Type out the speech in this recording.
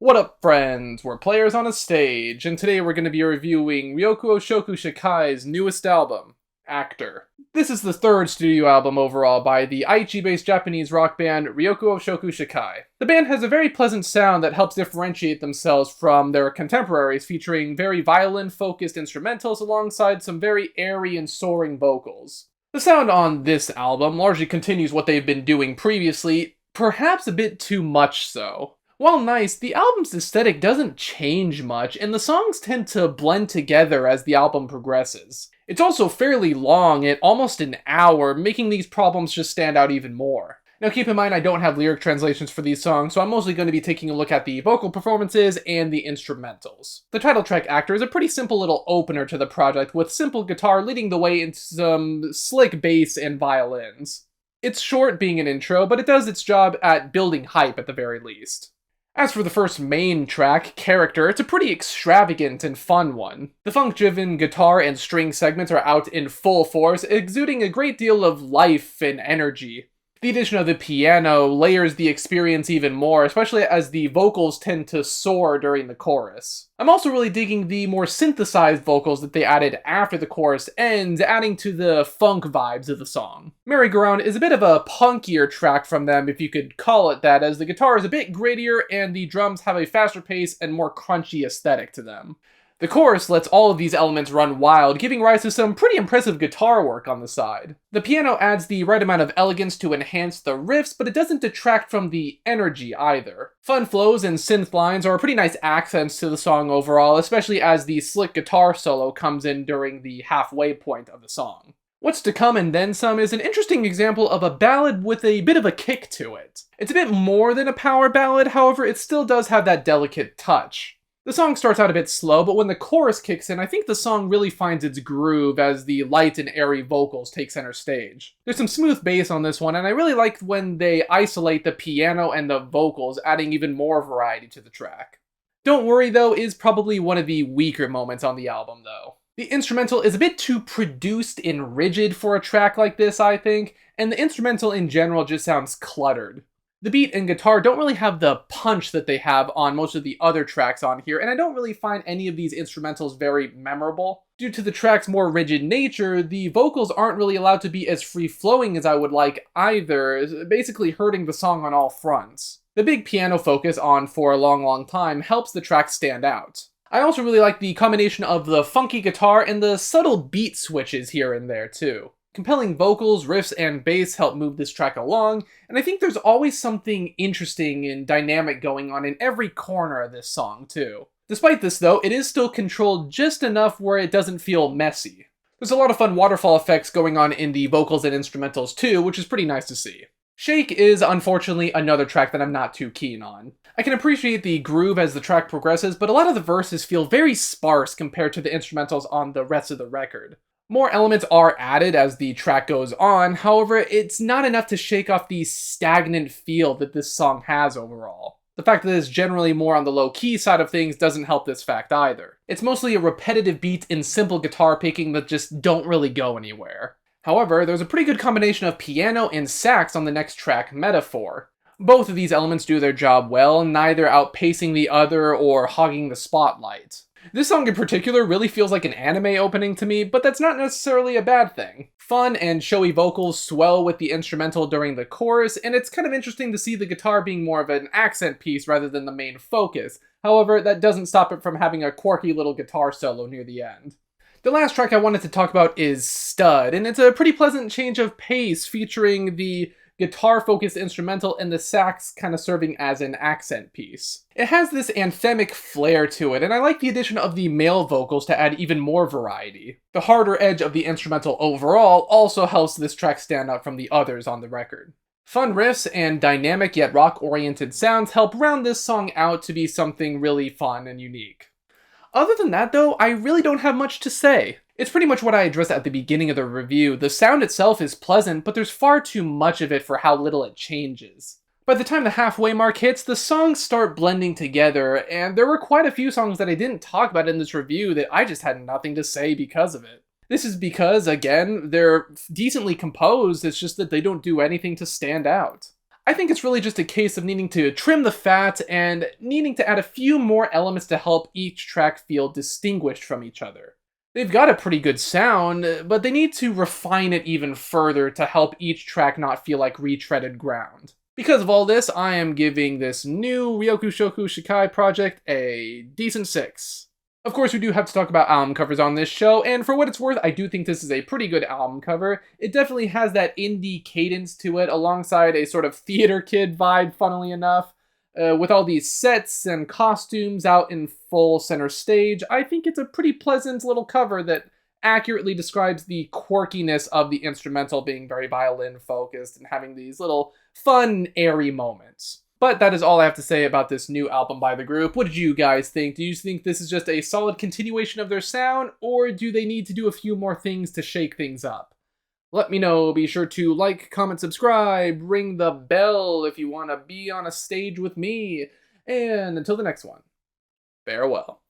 What up, friends? We're players on a stage, and today we're going to be reviewing Ryokuoushoku Shakai's newest album, Actor. This is the third studio album overall by the Aichi-based Japanese rock band Ryokuoushoku Shakai. The band has a very pleasant sound that helps differentiate themselves from their contemporaries, featuring very violin-focused instrumentals alongside some very airy and soaring vocals. The sound on this album largely continues what they've been doing previously, perhaps a bit too much so. While nice, the album's aesthetic doesn't change much, and the songs tend to blend together as the album progresses. It's also fairly long, at almost an hour, making these problems just stand out even more. Now keep in mind I don't have lyric translations for these songs, so I'm mostly going to be taking a look at the vocal performances and the instrumentals. The title track Actor is a pretty simple little opener to the project, with simple guitar leading the way into some slick bass and violins. It's short being an intro, but it does its job at building hype at the very least. As for the first main track, Character, it's a pretty extravagant and fun one. The funk-driven guitar and string segments are out in full force, exuding a great deal of life and energy. The addition of the piano layers the experience even more, especially as the vocals tend to soar during the chorus. I'm also really digging the more synthesized vocals that they added after the chorus ends, adding to the funk vibes of the song. Merry-Go-Round is a bit of a punkier track from them, if you could call it that, as the guitar is a bit grittier and the drums have a faster pace and more crunchy aesthetic to them. The chorus lets all of these elements run wild, giving rise to some pretty impressive guitar work on the side. The piano adds the right amount of elegance to enhance the riffs, but it doesn't detract from the energy either. Fun flows and synth lines are pretty nice accents to the song overall, especially as the slick guitar solo comes in during the halfway point of the song. What's to come and then some is an interesting example of a ballad with a bit of a kick to it. It's a bit more than a power ballad, however, it still does have that delicate touch. The song starts out a bit slow, but when the chorus kicks in, I think the song really finds its groove as the light and airy vocals take center stage. There's some smooth bass on this one, and I really like when they isolate the piano and the vocals, adding even more variety to the track. Don't Worry Though is probably one of the weaker moments on the album though. The instrumental is a bit too produced and rigid for a track like this, I think, and the instrumental in general just sounds cluttered. The beat and guitar don't really have the punch that they have on most of the other tracks on here, and I don't really find any of these instrumentals very memorable. Due to the track's more rigid nature, the vocals aren't really allowed to be as free-flowing as I would like either, basically hurting the song on all fronts. The big piano focus on For a Long Time helps the track stand out. I also really like the combination of the funky guitar and the subtle beat switches here and there too. Compelling vocals, riffs, and bass help move this track along, and I think there's always something interesting and dynamic going on in every corner of this song, too. Despite this, though, it is still controlled just enough where it doesn't feel messy. There's a lot of fun waterfall effects going on in the vocals and instrumentals, too, which is pretty nice to see. Shake is, unfortunately, another track that I'm not too keen on. I can appreciate the groove as the track progresses, but a lot of the verses feel very sparse compared to the instrumentals on the rest of the record. More elements are added as the track goes on, however, it's not enough to shake off the stagnant feel that this song has overall. The fact that it's generally more on the low-key side of things doesn't help this fact either. It's mostly a repetitive beat and simple guitar picking that just don't really go anywhere. However, there's a pretty good combination of piano and sax on the next track, Metaphor. Both of these elements do their job well, neither outpacing the other or hogging the spotlight. This song in particular really feels like an anime opening to me, but that's not necessarily a bad thing. Fun and showy vocals swell with the instrumental during the chorus, and it's kind of interesting to see the guitar being more of an accent piece rather than the main focus. However, that doesn't stop it from having a quirky little guitar solo near the end. The last track I wanted to talk about is S.T.U.D, and it's a pretty pleasant change of pace featuring the guitar-focused instrumental and the sax kind of serving as an accent piece. It has this anthemic flair to it, and I like the addition of the male vocals to add even more variety. The harder edge of the instrumental overall also helps this track stand out from the others on the record. Fun riffs and dynamic yet rock-oriented sounds help round this song out to be something really fun and unique. Other than that though, I really don't have much to say. It's pretty much what I addressed at the beginning of the review. The sound itself is pleasant, but there's far too much of it for how little it changes. By the time the halfway mark hits, the songs start blending together, and there were quite a few songs that I didn't talk about in this review that I just had nothing to say because of it. This is because, again, they're decently composed, it's just that they don't do anything to stand out. I think it's really just a case of needing to trim the fat and needing to add a few more elements to help each track feel distinguished from each other. They've got a pretty good sound, but they need to refine it even further to help each track not feel like retreaded ground. Because of all this, I am giving this new Ryokuoushoku Shakai project a decent 6. Of course, we do have to talk about album covers on this show, and for what it's worth, I do think this is a pretty good album cover. It definitely has that indie cadence to it, alongside a sort of theater kid vibe, funnily enough. With all these sets and costumes out in full center stage, I think it's a pretty pleasant little cover that accurately describes the quirkiness of the instrumental being very violin-focused and having these little fun, airy moments. But that is all I have to say about this new album by the group. What did you guys think? Do you think this is just a solid continuation of their sound, or do they need to do a few more things to shake things up? Let me know. Be sure to like, comment, subscribe, ring the bell if you want to be on a stage with me. And until the next one, farewell.